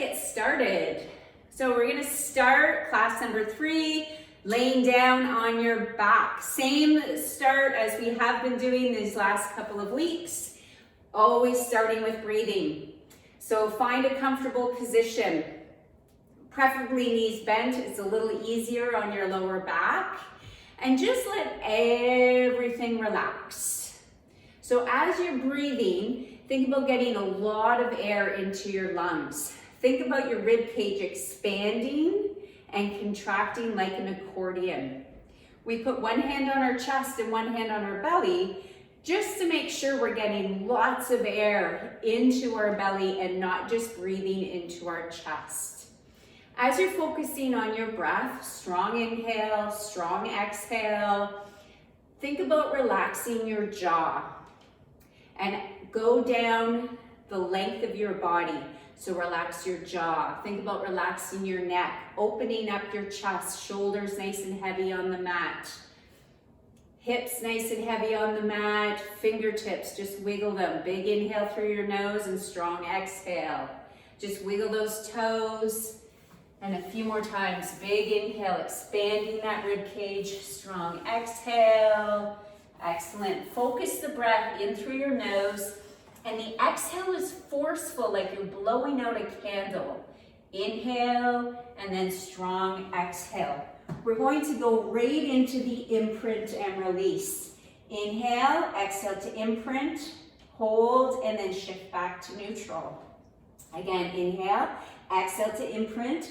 get started. So we're gonna start class number 3, laying down on your back. Same start as we have been doing these last couple of weeks, always starting with breathing. So find a comfortable position, preferably knees bent. It's a little easier on your lower back. And just let everything relax. So as you're breathing, think about getting a lot of air into your lungs. Think about your rib cage expanding and contracting like an accordion. We put one hand on our chest and one hand on our belly just to make sure we're getting lots of air into our belly and not just breathing into our chest. As you're focusing on your breath, strong inhale, strong exhale, think about relaxing your jaw and go down the length of your body. So relax your jaw. Think about relaxing your neck, opening up your chest, shoulders nice and heavy on the mat. Hips nice and heavy on the mat, fingertips, just wiggle them. Big inhale through your nose and strong exhale. Just wiggle those toes. And a few more times. Big inhale, expanding that rib cage, strong exhale. Excellent. Focus the breath in through your nose. And the exhale is forceful, like you're blowing out a candle. Inhale, and then strong exhale. We're going to go right into the imprint and release. Inhale, exhale to imprint, hold, and then shift back to neutral. Again, inhale, exhale to imprint,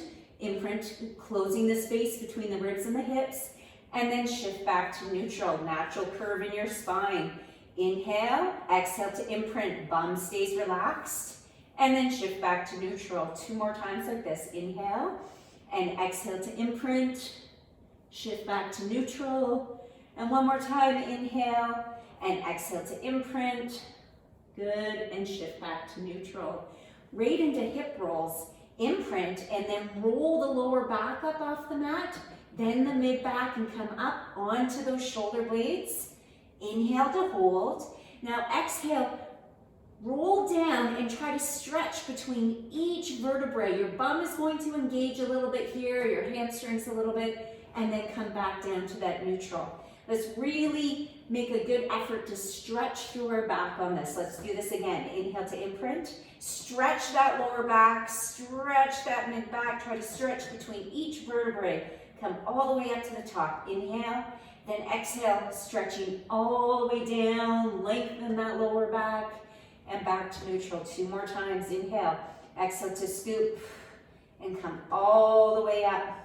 closing the space between the ribs and the hips, and then shift back to neutral, natural curve in your spine. Inhale, exhale to imprint, bum stays relaxed, and then shift back to neutral. 2 more times like this. Inhale, and exhale to imprint, shift back to neutral, and 1 more time. Inhale, and exhale to imprint, good, and shift back to neutral. Right into hip rolls. Imprint, and then roll the lower back up off the mat, then the mid back, and come up onto those shoulder blades. Inhale to hold. Now exhale, roll down and try to stretch between each vertebrae. Your bum is going to engage a little bit here, your hamstrings a little bit, and then come back down to that neutral. Let's really make a good effort to stretch through our back on this. Let's do this again. Inhale to imprint. Stretch that lower back, stretch that mid back. Try to stretch between each vertebrae. Come all the way up to the top. Inhale, then exhale, stretching all the way down. Lengthen that lower back and back to neutral. 2 more times. Inhale, exhale to scoop and come all the way up.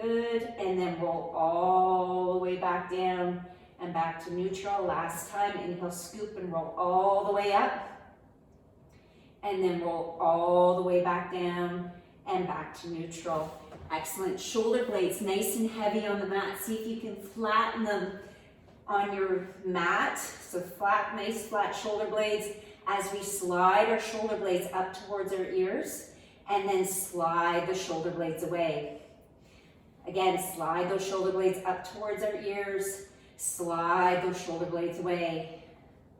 Good, and then roll all the way back down and back to neutral. Last time, inhale, scoop and roll all the way up. And then roll all the way back down and back to neutral. Excellent. Shoulder blades nice and heavy on the mat. See if you can flatten them on your mat. So flat, nice flat shoulder blades as we slide our shoulder blades up towards our ears and then slide the shoulder blades away. Again, slide those shoulder blades up towards our ears, slide those shoulder blades away.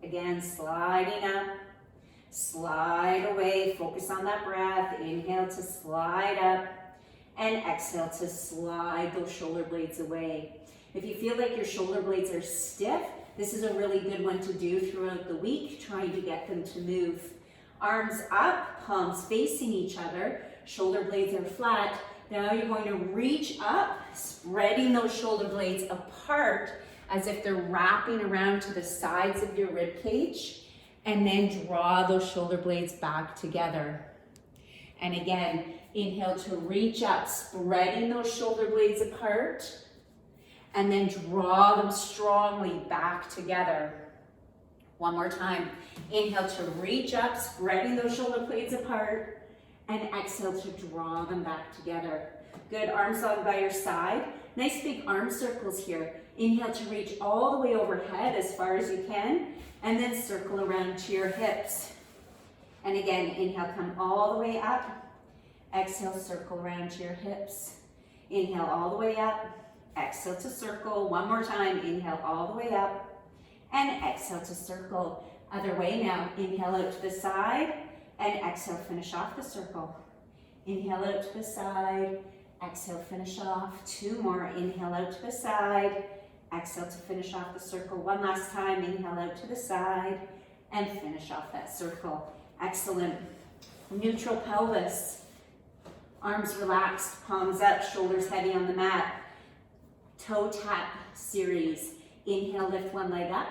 Again, sliding up, slide away, focus on that breath. Inhale to slide up, and exhale to slide those shoulder blades away. If you feel like your shoulder blades are stiff, this is a really good one to do throughout the week, trying to get them to move. Arms up, palms facing each other, shoulder blades are flat. Now you're going to reach up, spreading those shoulder blades apart as if they're wrapping around to the sides of your rib cage, and then draw those shoulder blades back together. And again, inhale to reach up, spreading those shoulder blades apart, and then draw them strongly back together. 1 more time. Inhale to reach up, spreading those shoulder blades apart, and exhale to draw them back together. Good, arms on by your side. Nice big arm circles here. Inhale to reach all the way overhead as far as you can, and then circle around to your hips. And again, inhale, come all the way up. Exhale, circle around to your hips. Inhale all the way up. Exhale to circle. 1 more time. Inhale all the way up. And exhale to circle. Other way now. Inhale out to the side. And exhale, finish off the circle. Inhale out to the side. Exhale, finish off. 2 more. Inhale out to the side. Exhale to finish off the circle. 1 last time. Inhale out to the side and finish off that circle. Excellent. Neutral pelvis. Arms relaxed, palms up, shoulders heavy on the mat. Toe tap series. Inhale, lift one leg up.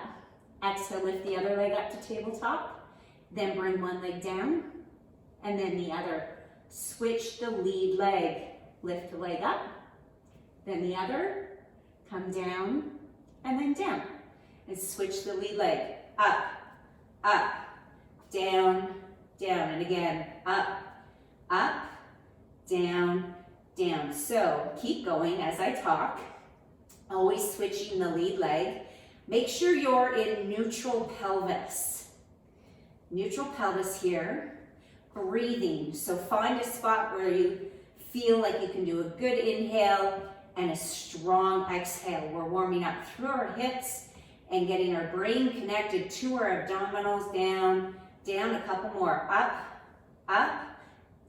Exhale, lift the other leg up to tabletop. Then bring one leg down and then the other. Switch the lead leg. Lift the leg up, then the other. Come down and then down. And switch the lead leg. Up, up, down, down. And again, up, up, down, down. So keep going as I talk. Always switching the lead leg. Make sure you're in neutral pelvis. Neutral pelvis here. Breathing. So find a spot where you feel like you can do a good inhale and a strong exhale. We're warming up through our hips and getting our brain connected to our abdominals. Down, down, a couple more. Up, up,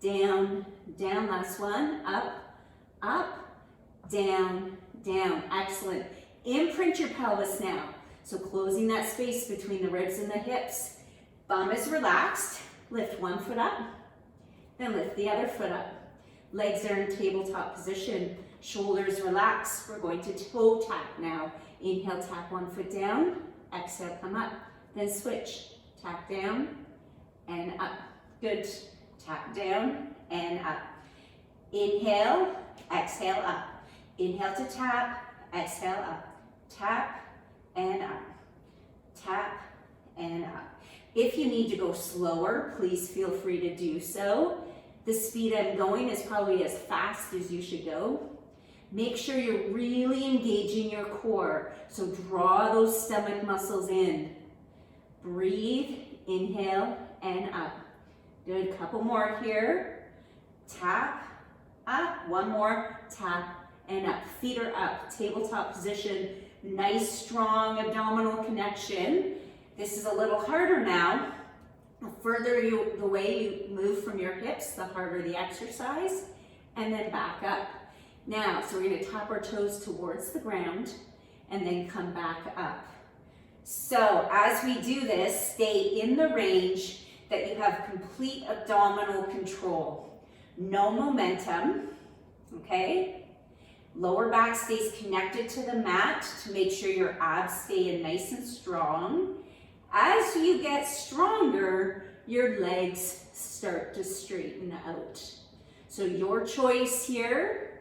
down, down. Last one. Up, up, down, down. Excellent. Imprint your pelvis now. So closing that space between the ribs and the hips. Bum is relaxed. Lift one foot up, then lift the other foot up. Legs are in tabletop position. Shoulders relaxed. We're going to toe tap now. Inhale, tap one foot down. Exhale, come up. Then switch. Tap down and up. Good. Tap down and up. Inhale, exhale up. Inhale to tap, exhale up. Tap and up. Tap and up. If you need to go slower, please feel free to do so. The speed I'm going is probably as fast as you should go. Make sure you're really engaging your core. So draw those stomach muscles in. Breathe, inhale, and up. Good, couple more here. Tap, up, one more, tap, and up. Feet are up, tabletop position. Nice, strong abdominal connection. This is a little harder now. The further the way you move from your hips, the harder the exercise. And then back up. Now, so we're going to tap our toes towards the ground and then come back up. So as we do this, stay in the range that you have complete abdominal control. No momentum, okay? Lower back stays connected to the mat to make sure your abs stay in nice and strong. As you get stronger, your legs start to straighten out. So your choice here,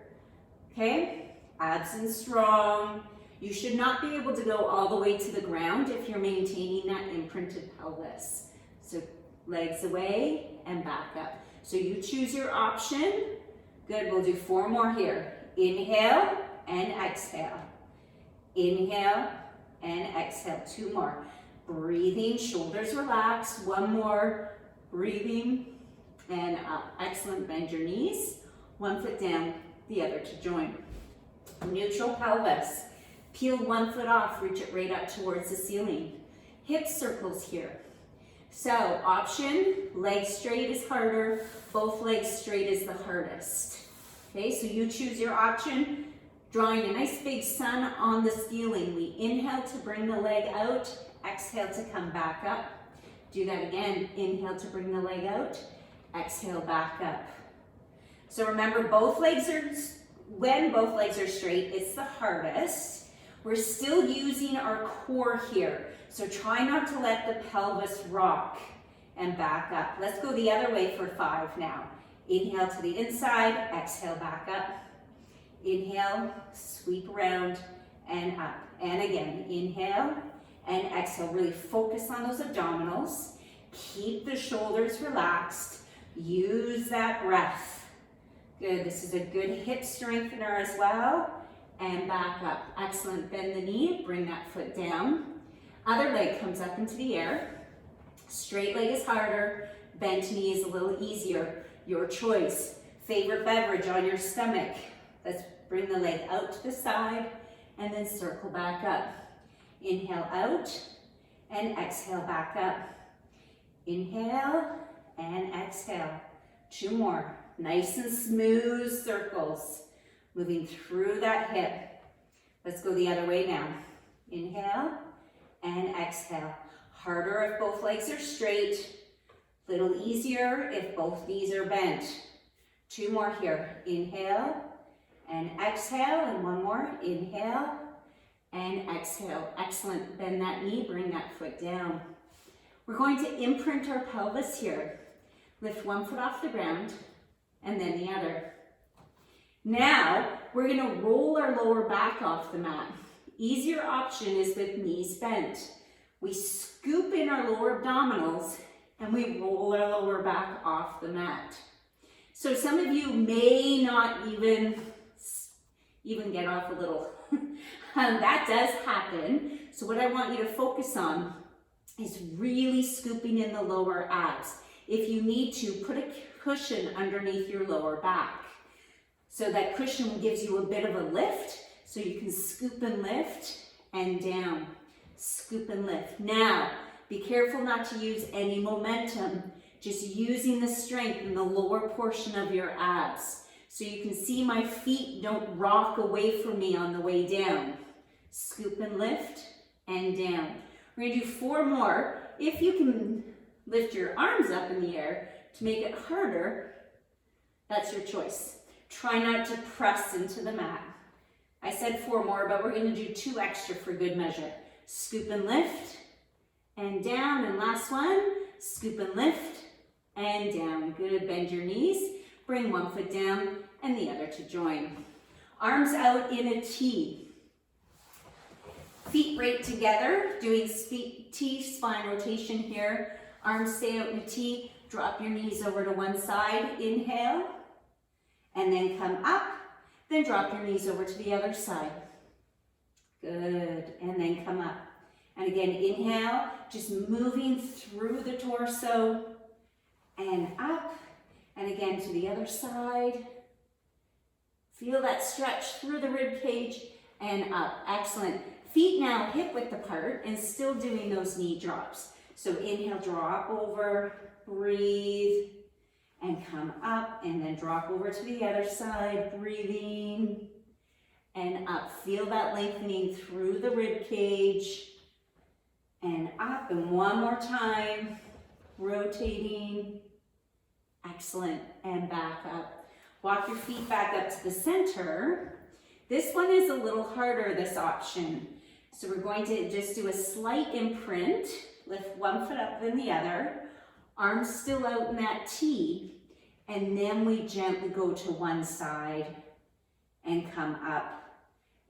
okay? Abs and strong. You should not be able to go all the way to the ground if you're maintaining that imprinted pelvis. So legs away and back up. So you choose your option. Good, we'll do 4 more here. Inhale and exhale. Inhale and exhale. 2 more. Breathing, shoulders relaxed. 1 more. Breathing and up. Excellent. Bend your knees. 1 foot down, the other to join. Neutral pelvis. Peel 1 foot off, reach it right up towards the ceiling. Hip circles here. So option, legs straight is harder, both legs straight is the hardest. Okay, so you choose your option. Drawing a nice big sun on the ceiling. We inhale to bring the leg out, exhale to come back up. Do that again. Inhale to bring the leg out, exhale back up. So remember, when both legs are straight, it's the hardest. We're still using our core here. So try not to let the pelvis rock and back up. Let's go the other way for 5 now. Inhale to the inside, exhale back up. Inhale, sweep around and up. And again, inhale and exhale. Really focus on those abdominals. Keep the shoulders relaxed. Use that breath. Good, this is a good hip strengthener as well. And back up. Excellent. Bend the knee, bring that foot down. Other leg comes up into the air. Straight leg is harder. Bent knee is a little easier. Your choice. Favorite beverage on your stomach. Let's bring the leg out to the side and then circle back up. Inhale out and exhale back up. Inhale and exhale. 2 more. Nice and smooth circles. Moving through that hip. Let's go the other way now. Inhale and exhale. Harder if both legs are straight. Little easier if both knees are bent. 2 more here. Inhale and exhale, and 1 more. Inhale and exhale. Excellent. Bend that knee, bring that foot down. We're going to imprint our pelvis here. Lift 1 foot off the ground and then the other. Now, we're going to roll our lower back off the mat. Easier option is with knees bent. We scoop in our lower abdominals and we roll our lower back off the mat. So some of you may not even get off a little. That does happen. So what I want you to focus on is really scooping in the lower abs. If you need to, put a cushion underneath your lower back. So that cushion gives you a bit of a lift, so you can scoop and lift and down. Scoop and lift. Now, be careful not to use any momentum, just using the strength in the lower portion of your abs. So you can see my feet don't rock away from me on the way down. Scoop and lift and down. We're going to do 4 more. If you can lift your arms up in the air to make it harder, that's your choice. Try not to press into the mat. I said 4 more, but we're going to do 2 extra for good measure. Scoop and lift and down, and last one, scoop and lift and down. Good, bend your knees, bring 1 foot down and the other to join. Arms out in a T. Feet right together, doing T spine rotation here. Arms stay out in a T, drop your knees over to one side, inhale, and then come up, then drop your knees over to the other side. Good, and then come up. And again, inhale, just moving through the torso, and up, and again to the other side. Feel that stretch through the rib cage, and up. Excellent. Feet now hip width apart, and still doing those knee drops. So inhale, drop over, breathe, and come up, and then drop over to the other side, breathing, and up. Feel that lengthening through the rib cage, and up, and 1 more time, rotating, excellent, and back up. Walk your feet back up to the center. This one is a little harder, this option. So we're going to just do a slight imprint, lift 1 foot up then the other, arms still out in that T, and then we gently go to one side and come up,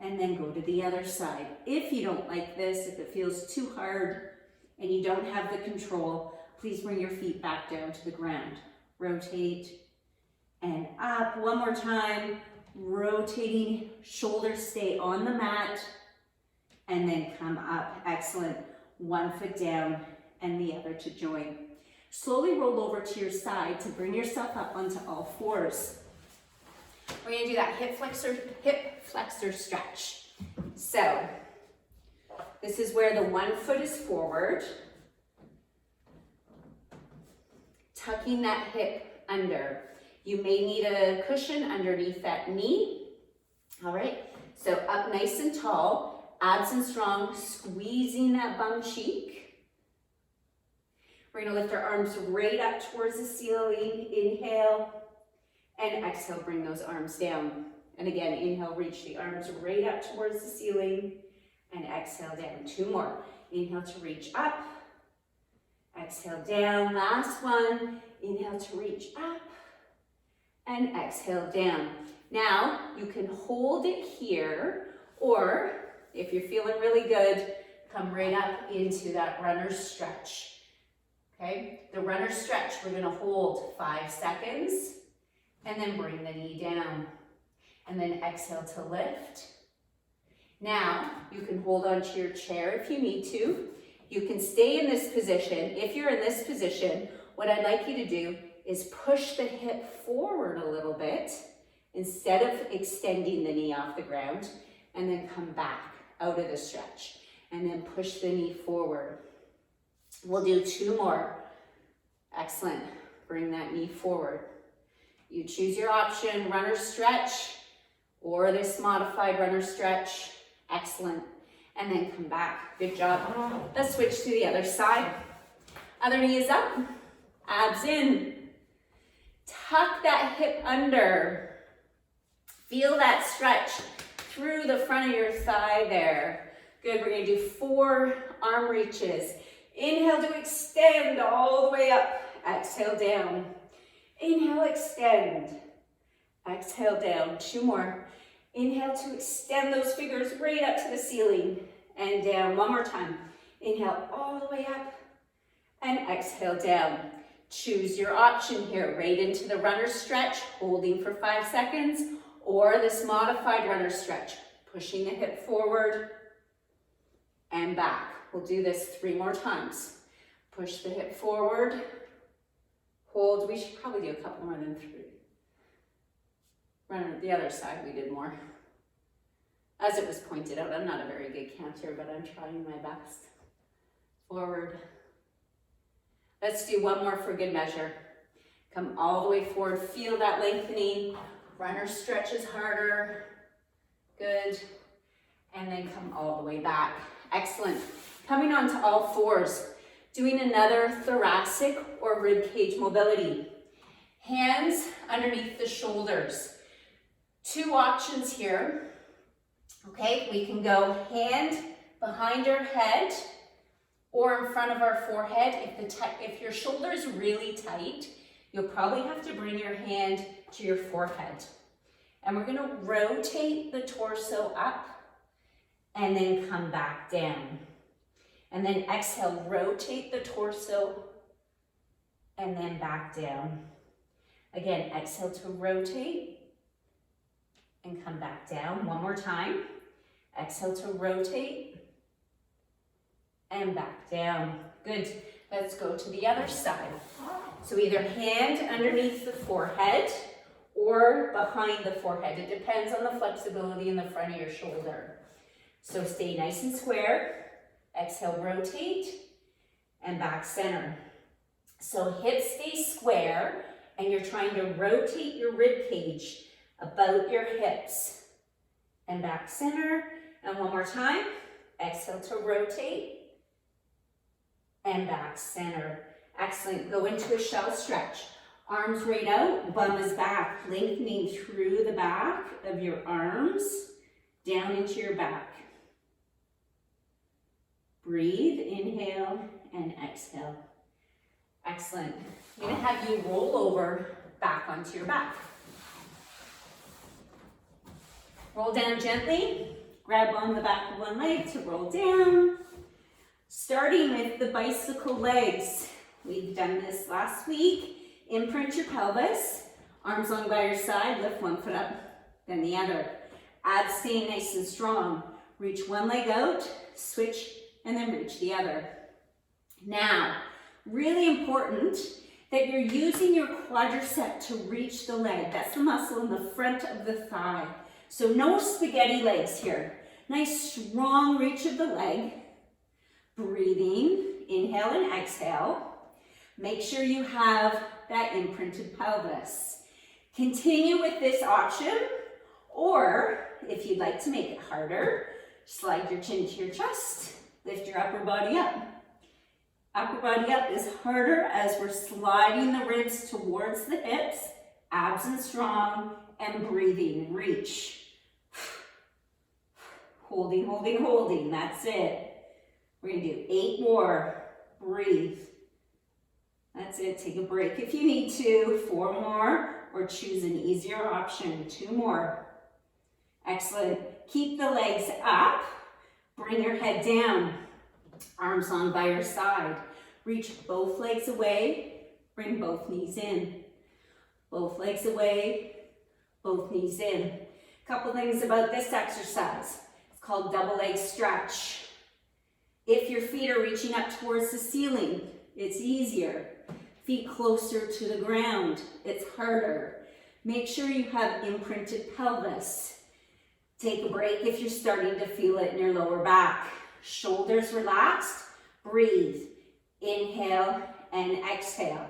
and then go to the other side. If you don't like this, if it feels too hard and you don't have the control, please bring your feet back down to the ground. Rotate and up. 1 more time, rotating, shoulders stay on the mat, and then come up. Excellent. 1 foot down and the other to join. Slowly roll over to your side to bring yourself up onto all 4s. We're going to do that hip flexor stretch. So this is where the 1 foot is forward, tucking that hip under. You may need a cushion underneath that knee. All right, so up nice and tall, abs and strong, squeezing that bum cheek. We're going to lift our arms right up towards the ceiling. Inhale, and exhale, bring those arms down. And again, inhale, reach the arms right up towards the ceiling, and exhale down. 2 more. Inhale to reach up, exhale down. Last one. Inhale to reach up, and exhale down. Now, you can hold it here, or if you're feeling really good, come right up into that runner stretch. Okay, the runner stretch, we're gonna hold 5 seconds, and then bring the knee down, and then exhale to lift. Now, you can hold onto your chair if you need to. You can stay in this position. If you're in this position, what I'd like you to do is push the hip forward a little bit instead of extending the knee off the ground, and then come back out of the stretch, and then push the knee forward. We'll do 2 more. Excellent. Bring that knee forward. You choose your option, runner stretch or this modified runner stretch. Excellent. And then come back. Good job. Let's switch to the other side. Other knee is up, abs in. Tuck that hip under. Feel that stretch through the front of your thigh there. Good, we're gonna do 4 arm reaches. Inhale to extend all the way up. Exhale down. Inhale, extend. Exhale down. 2 more. Inhale to extend those fingers right up to the ceiling and down. 1 more time. Inhale all the way up and exhale down. Choose your option here, right into the runner stretch, holding for 5 seconds, or this modified runner stretch, pushing the hip forward and back. We'll do this 3 more times. Push the hip forward, hold. We should probably do a couple more than 3. Run the other side, we did more. As it was pointed out, I'm not a very good counter, but I'm trying my best. Forward. Let's do 1 more for good measure. Come all the way forward, feel that lengthening. Runner stretches harder. Good. And then come all the way back. Excellent. Coming on to all 4s. Doing another thoracic or rib cage mobility. Hands underneath the shoulders. 2 options here. Okay, we can go hand behind our head or in front of our forehead. If your shoulder is really tight, you'll probably have to bring your hand to your forehead. And we're going to rotate the torso up and then come back down. And then exhale, rotate the torso and then back down. Again, exhale to rotate and come back down. 1 more time. Exhale to rotate and back down. Good. Let's go to the other side. So either hand underneath the forehead or behind the forehead. It depends on the flexibility in the front of your shoulder. So stay nice and square. Exhale, rotate and back center. So hips stay square and you're trying to rotate your rib cage about your hips. And back center. And 1 more time. Exhale to rotate and back center. Excellent. Go into a shell stretch. Arms right out, bum is back, lengthening through the back of your arms, down into your back. Breathe, inhale, and exhale. Excellent. I'm going to have you roll over back onto your back. Roll down gently. Grab on the back of one leg to roll down. Starting with the bicycle legs. We've done this last week. Imprint your pelvis. Arms long by your side. Lift 1 foot up, then the other. Abs staying nice and strong. Reach one leg out, switch, and then reach the other. Now, really important that you're using your quadricep to reach the leg. That's the muscle in the front of the thigh. So no spaghetti legs here. Nice strong reach of the leg. Breathing, inhale and exhale. Make sure you have that imprinted pelvis. Continue with this option, or if you'd like to make it harder, slide your chin to your chest, lift your upper body up. Upper body up is harder as we're sliding the ribs towards the hips, abs and strong, and breathing and reach. Holding, holding, holding, that's it. We're gonna do 8 more, breathe. That's it, take a break if you need to, 4 more, or choose an easier option, 2 more. Excellent, keep the legs up, bring your head down, arms long by your side. Reach both legs away, bring both knees in. Both legs away, both knees in. Couple things about this exercise. It's called double leg stretch. If your feet are reaching up towards the ceiling, it's easier. Feet closer to the ground, it's harder. Make sure you have imprinted pelvis. Take a break if you're starting to feel it in your lower back. Shoulders relaxed, breathe. Inhale and exhale.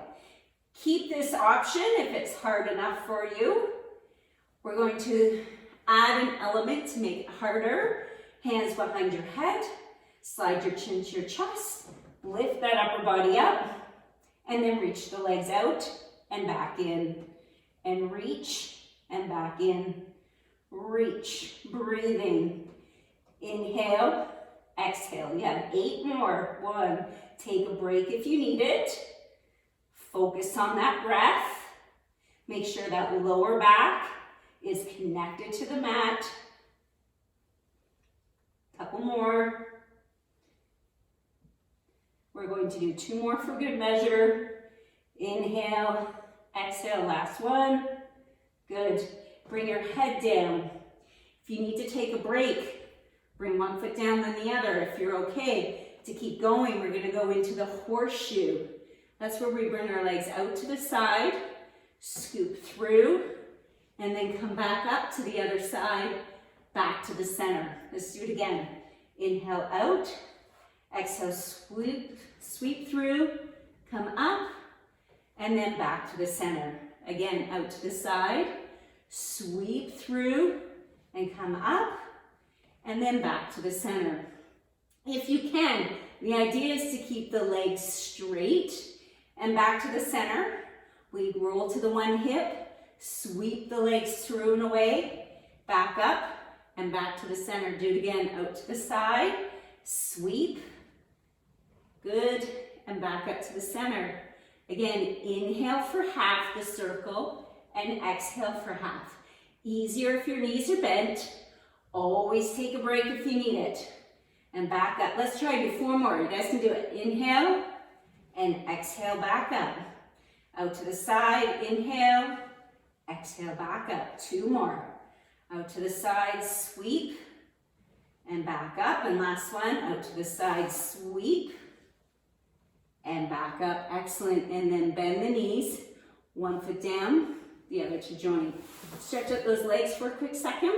Keep this option if it's hard enough for you. We're going to add an element to make it harder. Hands behind your head, slide your chin to your chest, lift that upper body up, and then reach the legs out and back in, and reach and back in, reach, breathing. Inhale, exhale. You have 8 more. 1, take a break if you need it. Focus on that breath. Make sure that lower back is connected to the mat. Couple more. We're going to do 2 more for good measure. Inhale, exhale, last one. Good. Bring your head down. If you need to take a break, bring one foot down then the other. If you're okay to keep going, we're gonna go into the horseshoe. That's where we bring our legs out to the side, scoop through, and then come back up to the other side, back to the center. Let's do it again. Inhale out, exhale, sweep through, come up, and then back to the center. Again, out to the side, sweep through, and come up, and then back to the center. If you can, the idea is to keep the legs straight and back to the center. We roll to the one hip, sweep the legs through and away, back up and back to the center. Do it again, out to the side, sweep, good, and back up to the center. Again, inhale for half the circle and exhale for half. Easier if your knees are bent. Always take a break if you need it. And back up. Let's try to do 4 more. You guys can do it. Inhale and exhale, back up. Out to the side, inhale, exhale, back up. 2 more. Out to the side, sweep, and back up. And last one, out to the side, sweep, and back up. Excellent. And then bend the knees. 1 foot down, the other to join. Stretch out those legs for a quick second.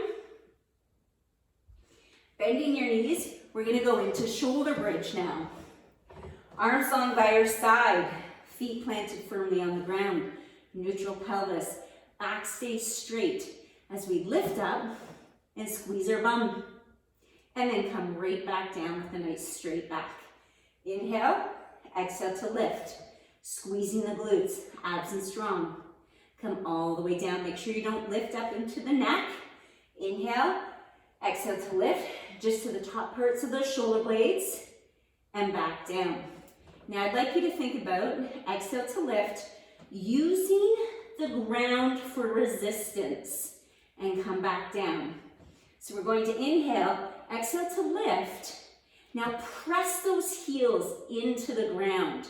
Bending your knees, we're gonna go into shoulder bridge now. Arms long by your side, feet planted firmly on the ground, neutral pelvis, back stays straight as we lift up and squeeze our bum. And then come right back down with a nice straight back. Inhale, exhale to lift, squeezing the glutes, abs and strong. Come all the way down, make sure you don't lift up into the neck. Inhale, exhale to lift, just to the top parts of those shoulder blades, and back down. Now I'd like you to think about, exhale to lift, using the ground for resistance, and come back down. So we're going to inhale, exhale to lift. Now press those heels into the ground,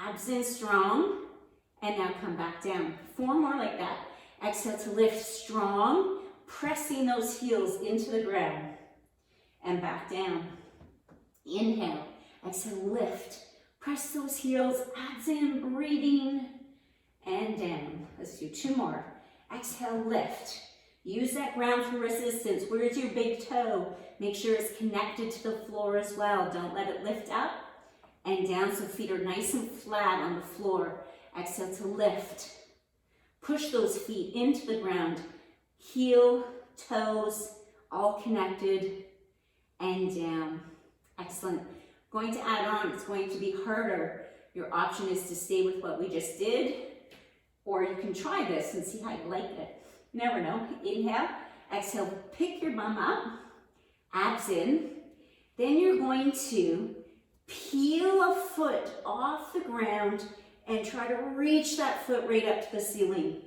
abs in strong, and now come back down. 4 more like that. Exhale to lift, strong, pressing those heels into the ground, and back down. Inhale, exhale, lift. Press those heels, abs in, breathing, and down. Let's do 2 more. Exhale, lift. Use that ground for resistance. Where's your big toe? Make sure it's connected to the floor as well. Don't let it lift up and down so feet are nice and flat on the floor. Exhale to lift. Push those feet into the ground. Heel, toes, all connected, and down. Excellent. Going to add on, it's going to be harder. Your option is to stay with what we just did, or you can try this and see how you like it. You never know. Inhale, exhale, pick your bum up, abs in. Then you're going to peel a foot off the ground and try to reach that foot right up to the ceiling.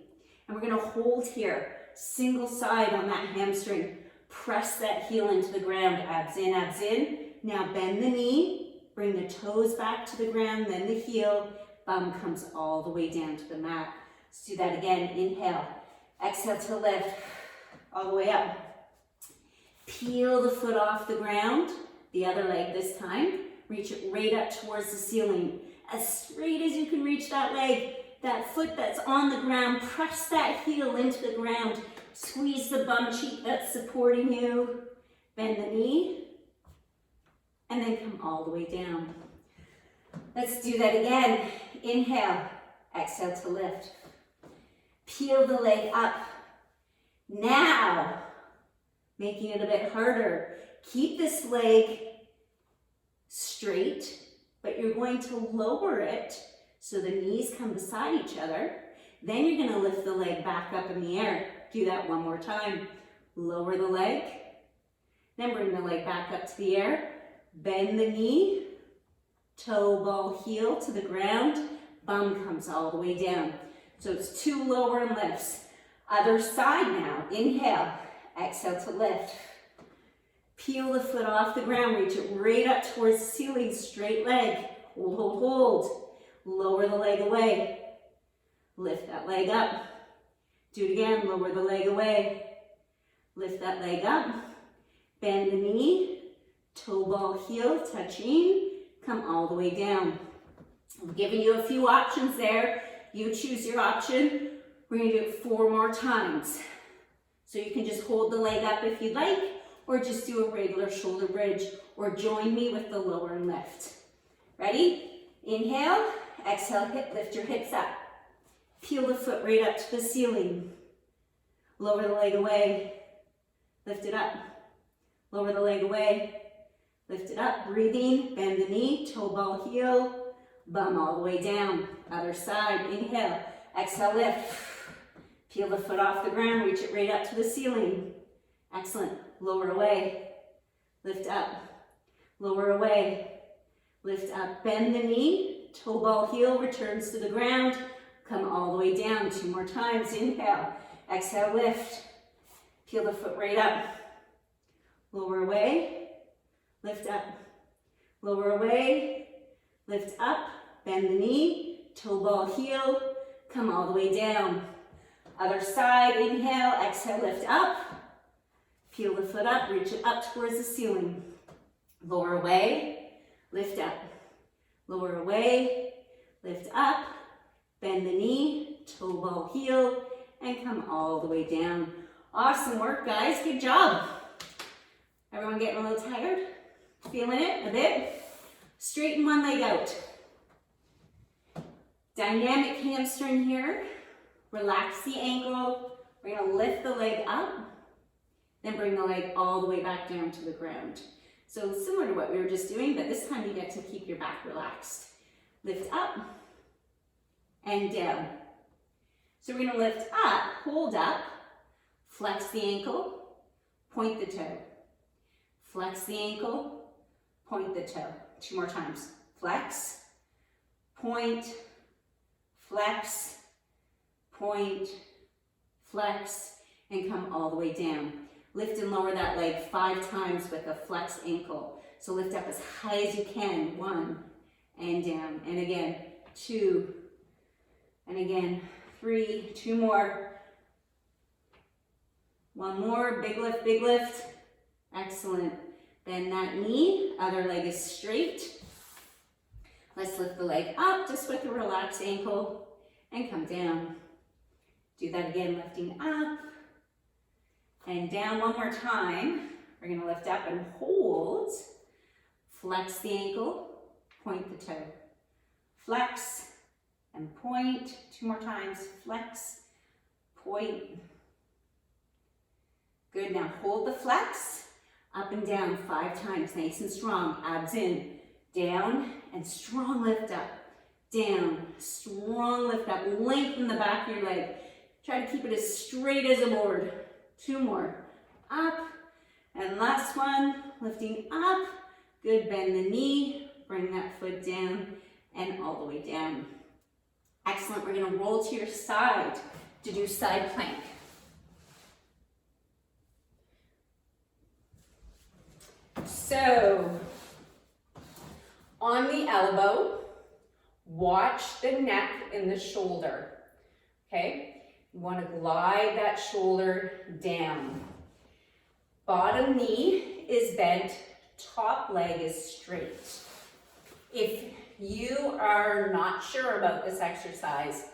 And we're gonna hold here, single side on that hamstring. Press that heel into the ground, abs in, abs in. Now bend the knee, bring the toes back to the ground, then the heel, bum comes all the way down to the mat. Let's do that again. Inhale, exhale to lift, all the way up. Peel the foot off the ground, the other leg this time. Reach it right up towards the ceiling. As straight as you can reach that leg, that foot that's on the ground, press that heel into the ground. Squeeze the bum cheek that's supporting you. Bend the knee. And then come all the way down. Let's do that again. Inhale, exhale to lift. Peel the leg up. Now, making it a bit harder. Keep this leg straight, but you're going to lower it so the knees come beside each other. Then you're going to lift the leg back up in the air. Do that one more time. Lower the leg, then bring the leg back up to the air. Bend the knee, toe, ball, heel to the ground. Bum comes all the way down. So it's 2 lower lifts. Other side now. Inhale, exhale to lift. Peel the foot off the ground, reach it right up towards the ceiling, straight leg. Hold, hold, hold. Lower the leg away. Lift that leg up. Do it again, lower the leg away. Lift that leg up. Bend the knee, toe, ball, heel, touching. Come all the way down. I'm giving you a few options there. You choose your option. We're going to do it 4 more times. So you can just hold the leg up if you'd like, or just do a regular shoulder bridge, or join me with the lower and lift. Ready? Inhale, exhale, lift your hips up. Peel the foot right up to the ceiling. Lower the leg away. Lift it up. Lower the leg away. Lift it up. Breathing. Bend the knee. Toe, ball, heel. Bum all the way down. Other side. Inhale. Exhale, lift. Peel the foot off the ground. Reach it right up to the ceiling. Excellent. Lower away. Lift up. Lower away. Lift up. Bend the knee. Toe, ball, heel returns to the ground. Come all the way down. 2 more times. Inhale. Exhale, lift. Peel the foot right up. Lower away. Lift up. Lower away. Lift up. Bend the knee. Toe, ball, heel. Come all the way down. Other side. Inhale. Exhale, lift up. Peel the foot up. Reach it up towards the ceiling. Lower away. Lift up. Lower away. Lift up. Bend the knee, toe, ball, heel, and come all the way down. Awesome work, guys. Good job. Everyone getting a little tired? Feeling it a bit? Straighten one leg out. Dynamic hamstring here. Relax the ankle. We're going to lift the leg up, then bring the leg all the way back down to the ground. So similar to what we were just doing, but this time you get to keep your back relaxed. Lift up and down. So we're going to lift up, hold up, flex the ankle, point the toe. Flex the ankle, point the toe. 2 more times. Flex, point, flex, point, flex, and come all the way down. Lift and lower that leg 5 times with a flex ankle. So lift up as high as you can. 1, and down. And again, 2, and again, 3, 2 more. 1 more, big lift, big lift. Excellent. Bend that knee, other leg is straight. Let's lift the leg up just with a relaxed ankle and come down. Do that again, lifting up and down. 1 more time. We're gonna lift up and hold. Flex the ankle, point the toe. Flex and point. 2 more times. Flex, point. Good, now hold the flex. Up and down 5 times, nice and strong. Abs in, down, and strong lift up. Down, strong lift up. Lengthen the back of your leg. Try to keep it as straight as a board. 2 more. Up, and last one, lifting up. Good, bend the knee, bring that foot down, and all the way down. Excellent, we're gonna roll to your side to do side plank. So, on the elbow, watch the neck and the shoulder, okay? You want to glide that shoulder down. Bottom knee is bent, top leg is straight. If you are not sure about this exercise,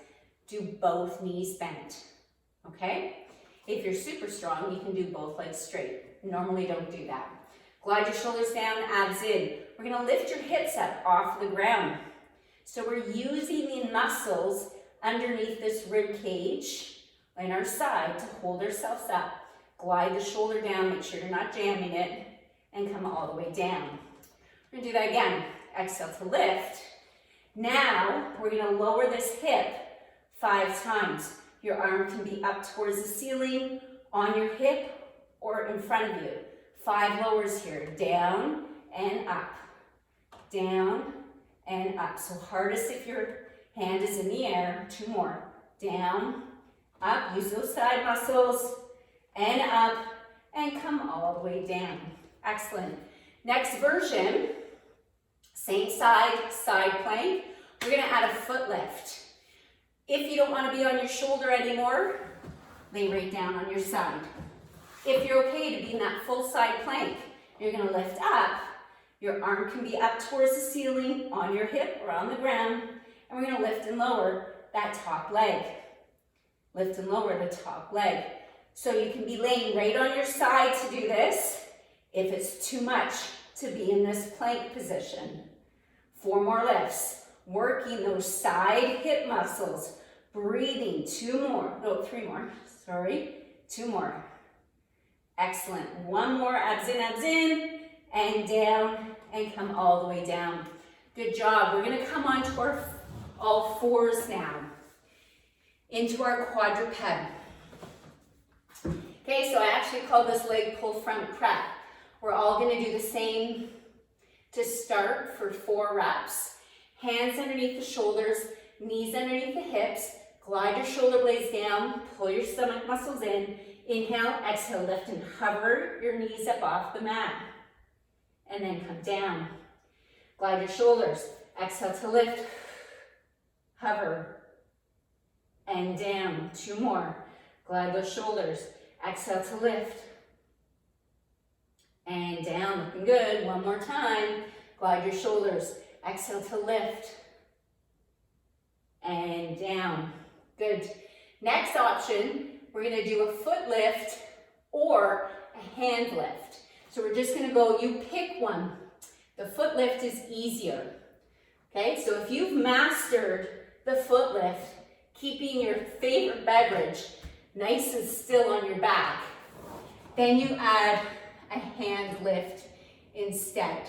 do both knees bent, okay? If you're super strong, you can do both legs straight. Normally don't do that. Glide your shoulders down, abs in. We're gonna lift your hips up off the ground. So we're using the muscles underneath this rib cage in our side to hold ourselves up. Glide the shoulder down, make sure you're not jamming it, and come all the way down. We're gonna do that again. Exhale to lift. Now, we're gonna lower this hip 5 times. Your arm can be up towards the ceiling, on your hip, or in front of you. 5 lowers here. Down and up. Down and up. So hardest if your hand is in the air. 2 more. Down, up. Use those side muscles. And up. And come all the way down. Excellent. Next version. Same side, side plank. We're gonna add a foot lift. If you don't wanna be on your shoulder anymore, lay right down on your side. If you're okay to be in that full side plank, you're gonna lift up. Your arm can be up towards the ceiling, on your hip or on the ground. And we're gonna lift and lower that top leg. Lift and lower the top leg. So you can be laying right on your side to do this if it's too much to be in this plank position. 4 more lifts. Working those side hip muscles. Breathing. 2 more. No, 3 more. Sorry. 2 more. Excellent. 1 more. Abs in, and down, and come all the way down. Good job. We're going to come onto our all fours now. Into our quadruped. Okay, so I actually call this leg pull front prep. We're all going to do the same to start for 4 reps. Hands underneath the shoulders, knees underneath the hips. Glide your shoulder blades down, pull your stomach muscles in. Inhale, exhale, lift and hover your knees up off the mat. And then come down. Glide your shoulders, exhale to lift, hover, and down. 2 more. Glide those shoulders, exhale to lift, and down. Looking good. 1 more time. Glide your shoulders, exhale to lift, and down. Good. Next option, we're going to do a foot lift or a hand lift. So we're just going to go, you pick one. The foot lift is easier. Okay, so if you've mastered the foot lift, keeping your favorite beverage nice and still on your back, then you add a hand lift instead.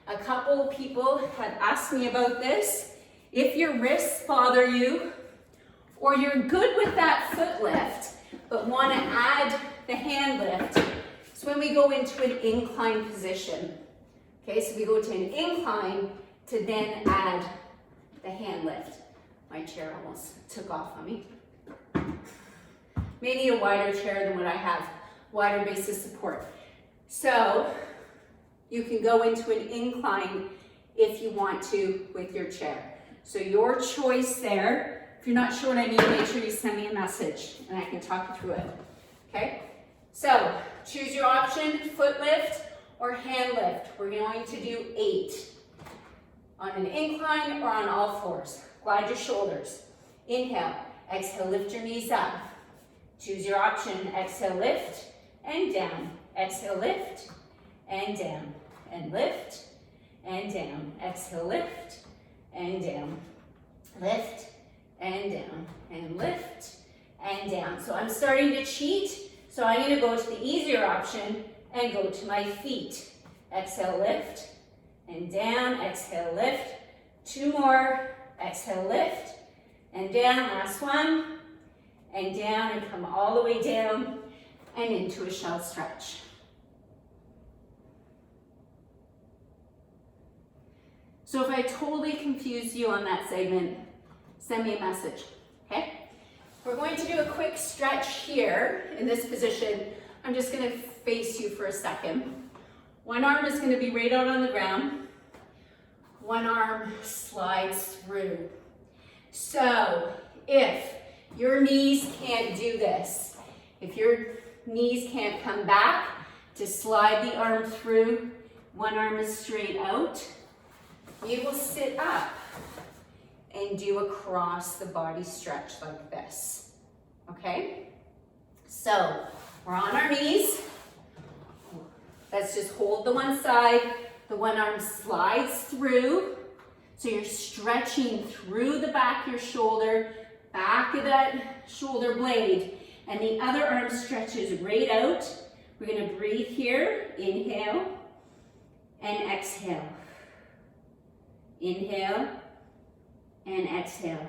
A couple of people have asked me about this. If your wrists bother you, or you're good with that foot lift, but want to add the hand lift, it's when we go into an incline position. Okay, so we go to an incline to then add the hand lift. My chair almost took off on me. May need a wider chair than what I have, wider base of support. So you can go into an incline if you want to with your chair. So your choice there. If you're not sure what I mean, make sure you send me a message and I can talk you through it. Okay? So choose your option, foot lift or hand lift. We're going to do 8 on an incline or on all fours. Glide your shoulders. Inhale, exhale, lift your knees up. Choose your option, exhale, lift and down. Exhale, lift and down. And lift and down. Exhale, lift and down. Lift and down. And lift and down. So I'm starting to cheat. So I'm going to go to the easier option and go to my feet. Exhale, lift and down. Exhale, lift. 2 more. Exhale, lift and down. Last one. And down and come all the way down and into a shell stretch. So if I totally confused you on that segment, send me a message, okay? We're going to do a quick stretch here in this position. I'm just gonna face you for a second. One arm is gonna be right out on the ground. One arm slides through. So if your knees can't do this, if your knees can't come back to slide the arm through, one arm is straight out, you will sit up and do a cross the body stretch like this, okay? So we're on our knees. Let's just hold the one side. The one arm slides through. So you're stretching through the back of your shoulder, back of that shoulder blade, and the other arm stretches right out. We're gonna breathe here, inhale and exhale. Inhale and exhale.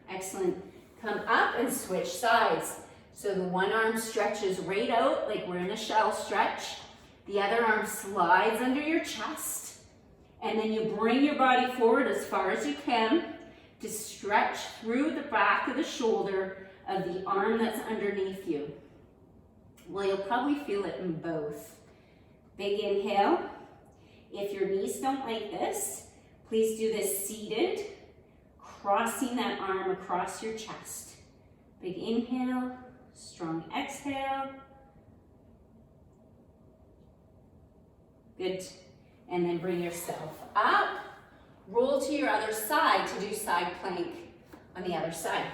Excellent. Come up and switch sides. So the one arm stretches right out like we're in a shell stretch. The other arm slides under your chest. And then you bring your body forward as far as you can to stretch through the back of the shoulder of the arm that's underneath you. Well, you'll probably feel it in both. Big inhale. If your knees don't like this, please do this seated, crossing that arm across your chest. Big inhale, strong exhale. Good. And then bring yourself up. Roll to your other side to do side plank on the other side.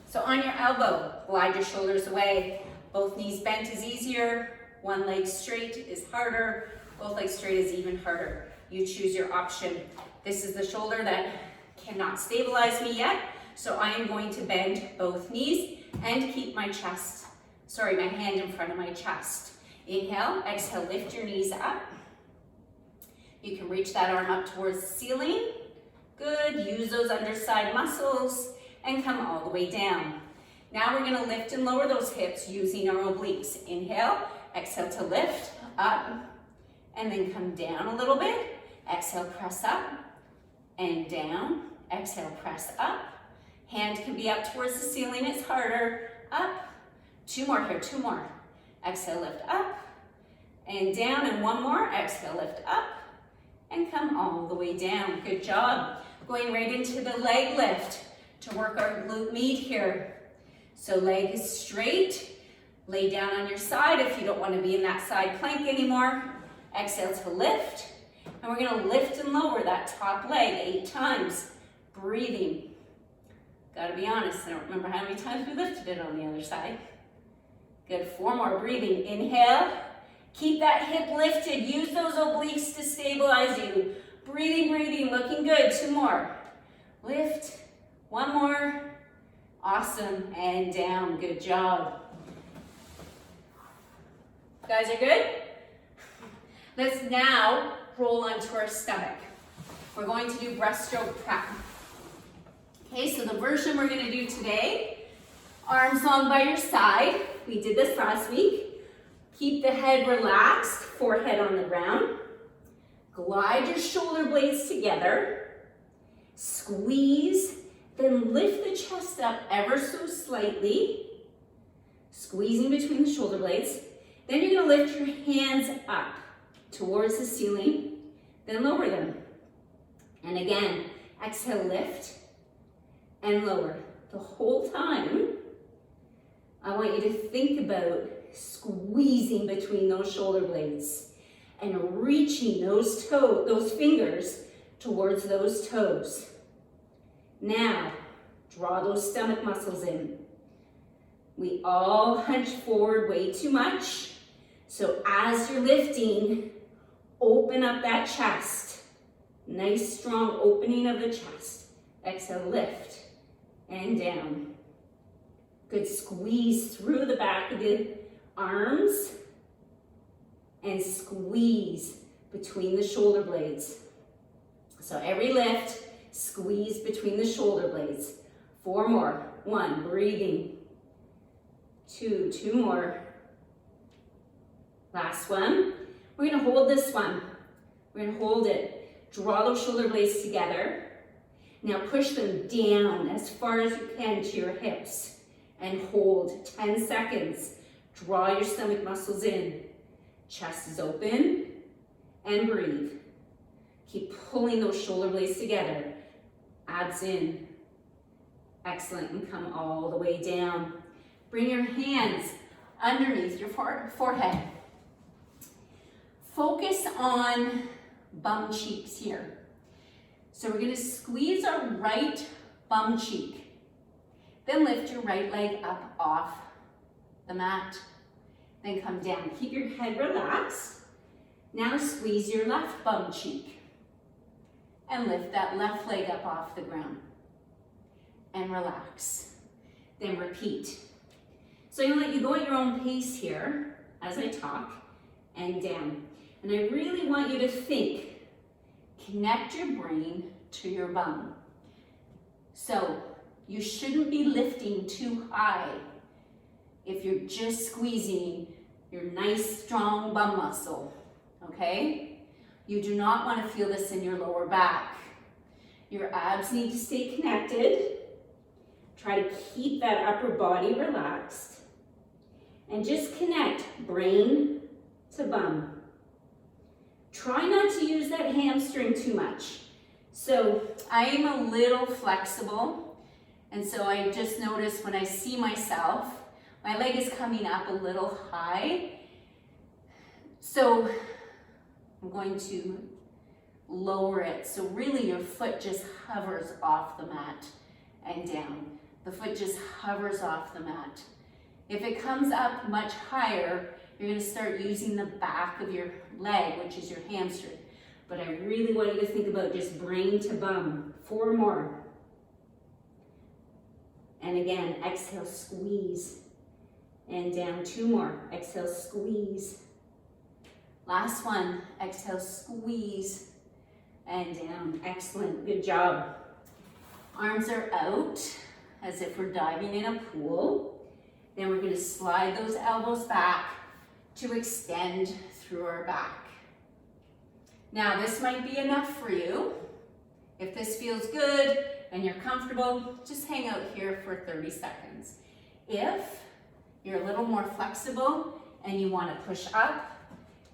So on your elbow, glide your shoulders away. Both knees bent is easier. One leg straight is harder. Both legs straight is even harder. You choose your option. This is the shoulder that cannot stabilize me yet, so I am going to bend both knees and keep my hand in front of my chest. Inhale, exhale, lift your knees up. You can reach that arm up towards the ceiling. Good, use those underside muscles and come all the way down. Now we're gonna lift and lower those hips using our obliques. Inhale, exhale to lift, up, and then come down a little bit. Exhale, press up and down. Exhale, press up. Hand can be up towards the ceiling, it's harder. Up, 2 more here, 2 more. Exhale, lift up and down, and 1 more. Exhale, lift up and come all the way down. Good job. Going right into the leg lift to work our glute med here. So leg is straight. Lay down on your side if you don't want to be in that side plank anymore. Exhale to lift. And we're going to lift and lower that top leg 8 times. Breathing. Gotta be honest, I don't remember how many times we lifted it on the other side. Good, 4 more. Breathing. Inhale. Keep that hip lifted. Use those obliques to stabilize you. Breathing, breathing. Looking good. 2 more. Lift. 1 more. Awesome. And down. Good job. You guys are good? Let's now roll onto our stomach. We're going to do breaststroke prep. Okay, so the version we're going to do today, arms long by your side. We did this last week. Keep the head relaxed, forehead on the ground. Glide your shoulder blades together. Squeeze, then lift the chest up ever so slightly. Squeezing between the shoulder blades. Then you're going to lift your hands up towards the ceiling, then lower them. And again, exhale, lift and lower. The whole time, I want you to think about squeezing between those shoulder blades and reaching those fingers towards those toes. Now, draw those stomach muscles in. We all hunch forward way too much. So as you're lifting, open up that chest. Nice strong opening of the chest. Exhale, lift and down. Good, squeeze through the back of the arms and squeeze between the shoulder blades. So every lift, squeeze between the shoulder blades. 4 more. 1, breathing. 2, 2 more. Last one. We're going to hold this one. We're going to hold it. Draw those shoulder blades together. Now push them down as far as you can to your hips and hold 10 seconds. Draw your stomach muscles in. Chest is open and breathe. Keep pulling those shoulder blades together. Abs in. Excellent, and come all the way down. Bring your hands underneath your forehead. Focus on bum cheeks here. So we're going to squeeze our right bum cheek. Then lift your right leg up off the mat. Then come down. Keep your head relaxed. Now squeeze your left bum cheek. and lift that left leg up off the ground. And relax. Then repeat. So I'm gonna let you go at your own pace here as I talk, and down. And I really want you to think, connect your brain to your bum. So you shouldn't be lifting too high if you're just squeezing your nice strong bum muscle, okay? You do not want to feel this in your lower back. Your abs need to stay connected. Try to keep that upper body relaxed. And just connect brain to bum. Try not to use that hamstring too much. So I am a little flexible, and so I just notice when I see myself, my leg is coming up a little high. So I'm going to lower it. So really your foot just hovers off the mat and down. The foot just hovers off the mat. If it comes up much higher, you're going to start using the back of your leg, which is your hamstring. But I really want you to think about just brain to bum. 4 more. And again, exhale, squeeze. And down. 2 more. Exhale, squeeze. Last one. Exhale, squeeze. And down. Excellent. Good job. Arms are out as if we're diving in a pool. Then we're going to slide those elbows back to extend through our back. Now this might be enough for you. If this feels good and you're comfortable, just hang out here for 30 seconds. If you're a little more flexible and you want to push up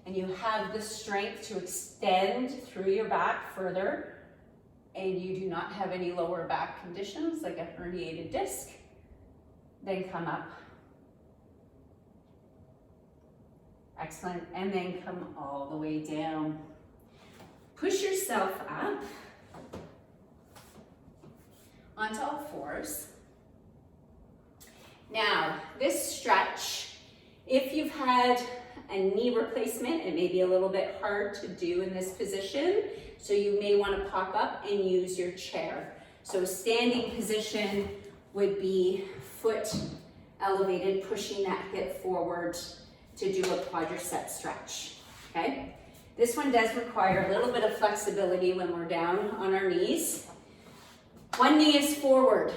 and you have the strength to extend through your back further and you do not have any lower back conditions like a herniated disc, then come up. Excellent, and then come all the way down. Push yourself up onto all fours. Now, this stretch, if you've had a knee replacement, it may be a little bit hard to do in this position, so you may want to pop up and use your chair. So a standing position would be foot elevated, pushing that hip forward to do a quadricep stretch, okay? This one does require a little bit of flexibility when we're down on our knees. One knee is forward.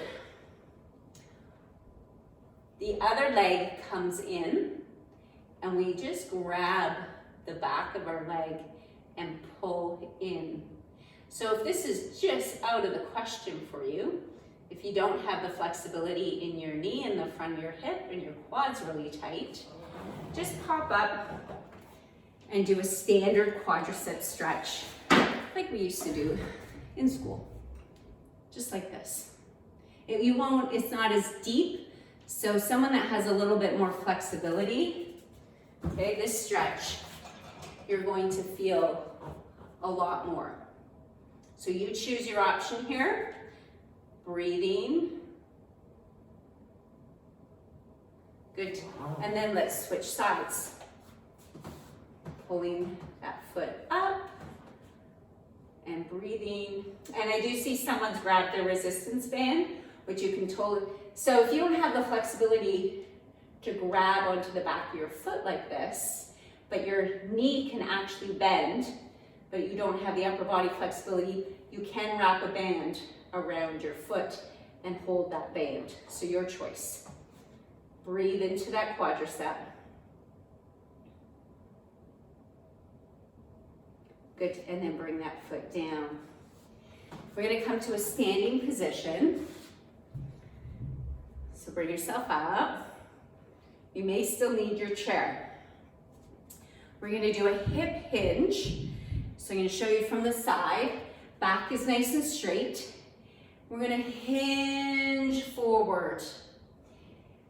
The other leg comes in, and we just grab the back of our leg and pull in. So if this is just out of the question for you, if you don't have the flexibility in your knee and the front of your hip and your quad's really tight, just pop up and do a standard quadricep stretch like we used to do in school. Just like this. It's not as deep, so someone that has a little bit more flexibility, okay, this stretch, you're going to feel a lot more. So you choose your option here. Breathing. Good. And then let's switch sides. Pulling that foot up and breathing. And I do see someone's grabbed their resistance band, which you can totally, so if you don't have the flexibility to grab onto the back of your foot like this, but your knee can actually bend, but you don't have the upper body flexibility, you can wrap a band around your foot and hold that band. So your choice. Breathe into that quadricep. Good, and then bring that foot down. We're gonna come to a standing position. So bring yourself up. You may still need your chair. We're gonna do a hip hinge. So I'm gonna show you from the side. Back is nice and straight. We're gonna hinge forward.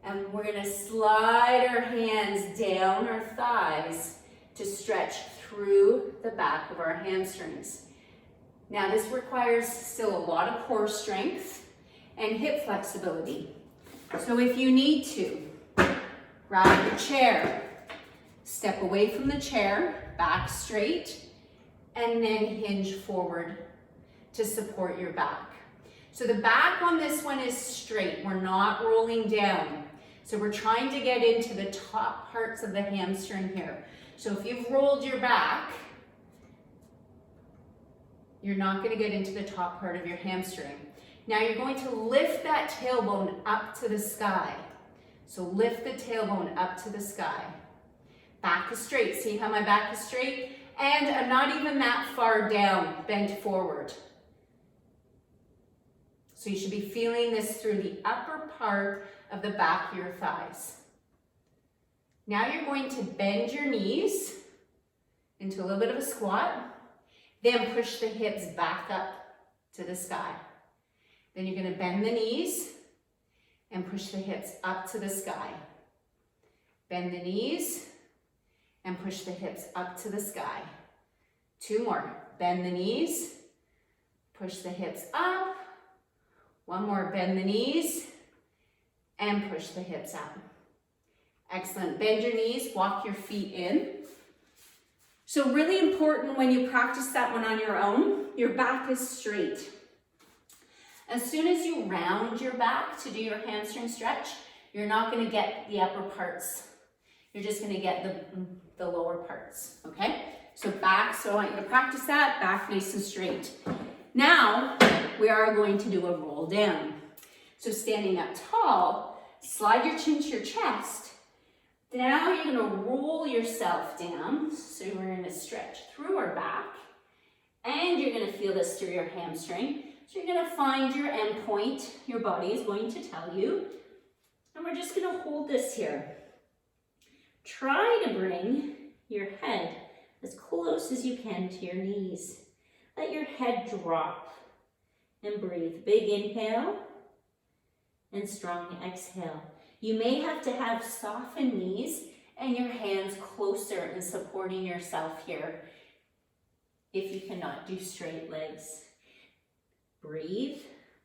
And we're gonna slide our hands down our thighs to stretch through the back of our hamstrings. Now this requires still a lot of core strength and hip flexibility. So if you need to, grab your chair, step away from the chair, back straight, and then hinge forward to support your back. So the back on this one is straight. We're not rolling down. So we're trying to get into the top parts of the hamstring here. So if you've rolled your back, you're not going to get into the top part of your hamstring. Now you're going to lift that tailbone up to the sky. So lift the tailbone up to the sky. Back is straight. See how my back is straight? And I'm not even that far down, bent forward. So you should be feeling this through the upper part of the back of your thighs. Now you're going to bend your knees into a little bit of a squat. Then push the hips back up to the sky. Then you're going to bend the knees and push the hips up to the sky. Bend the knees and push the hips up to the sky. 2 more. Bend the knees, push the hips up. 1 more. Bend the knees and push the hips up. Excellent. Bend your knees, walk your feet in. So really important when you practice that one on your own, your back is straight. As soon as you round your back to do your hamstring stretch, you're not going to get the upper parts. You're just going to get the lower parts, okay? So back, so I want you to practice that, back nice and straight. Now, we are going to do a roll down. So standing up tall, slide your chin to your chest. Now you're going to roll yourself down. So we're going to stretch through our back. And you're going to feel this through your hamstring. So you're going to find your end point. Your body is going to tell you. And we're just going to hold this here. Try to bring your head as close as you can to your knees. Let your head drop and breathe. Big inhale and strong exhale. You may have to have softened knees and your hands closer and supporting yourself here if you cannot do straight legs. Breathe.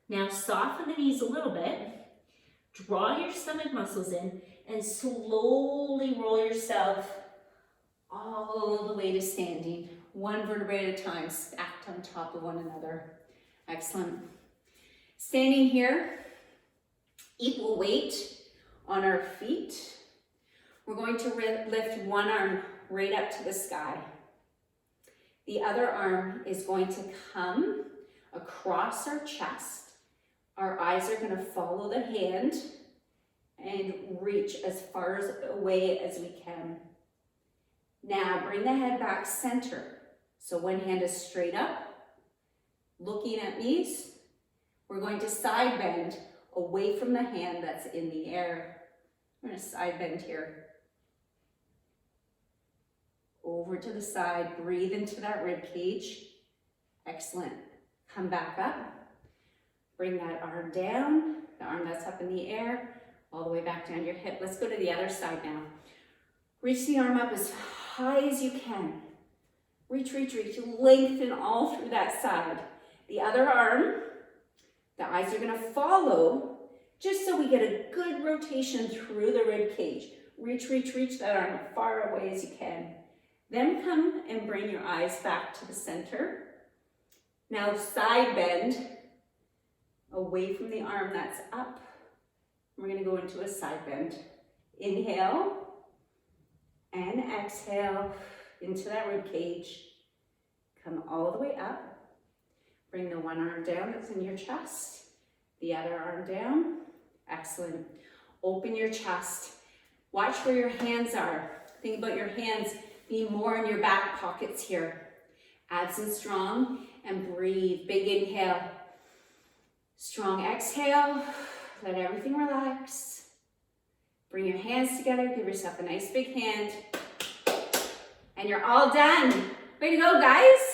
Now soften the knees a little bit. Draw your stomach muscles in and slowly roll yourself all the way to standing. 1 vertebrae at a time, stacked on top of one another. Excellent. Standing here, equal weight on our feet. We're going to lift one arm right up to the sky. The other arm is going to come across our chest. Our eyes are going to follow the hand and reach as far away as we can. Now bring the head back center. So one hand is straight up, looking at me. We're going to side bend away from the hand that's in the air. We're going to side bend here. Over to the side, breathe into that rib cage. Excellent. Come back up. Bring that arm down, the arm that's up in the air, all the way back down your hip. Let's go to the other side now. Reach the arm up as high as you can. Reach, reach, reach. Lengthen all through that side. The other arm, the eyes are going to follow just so we get a good rotation through the rib cage. Reach, reach, reach that arm as far away as you can. Then come and bring your eyes back to the center. Now side bend away from the arm that's up. We're going to go into a side bend. Inhale and exhale into that rib cage. Come all the way up. Bring the one arm down that's in your chest. The other arm down. Excellent. Open your chest. Watch where your hands are. Think about your hands being more in your back pockets here. Abs and strong and breathe. Big inhale. Strong exhale. Let everything relax. Bring your hands together. Give yourself a nice big hand. And you're all done. Way to go, guys.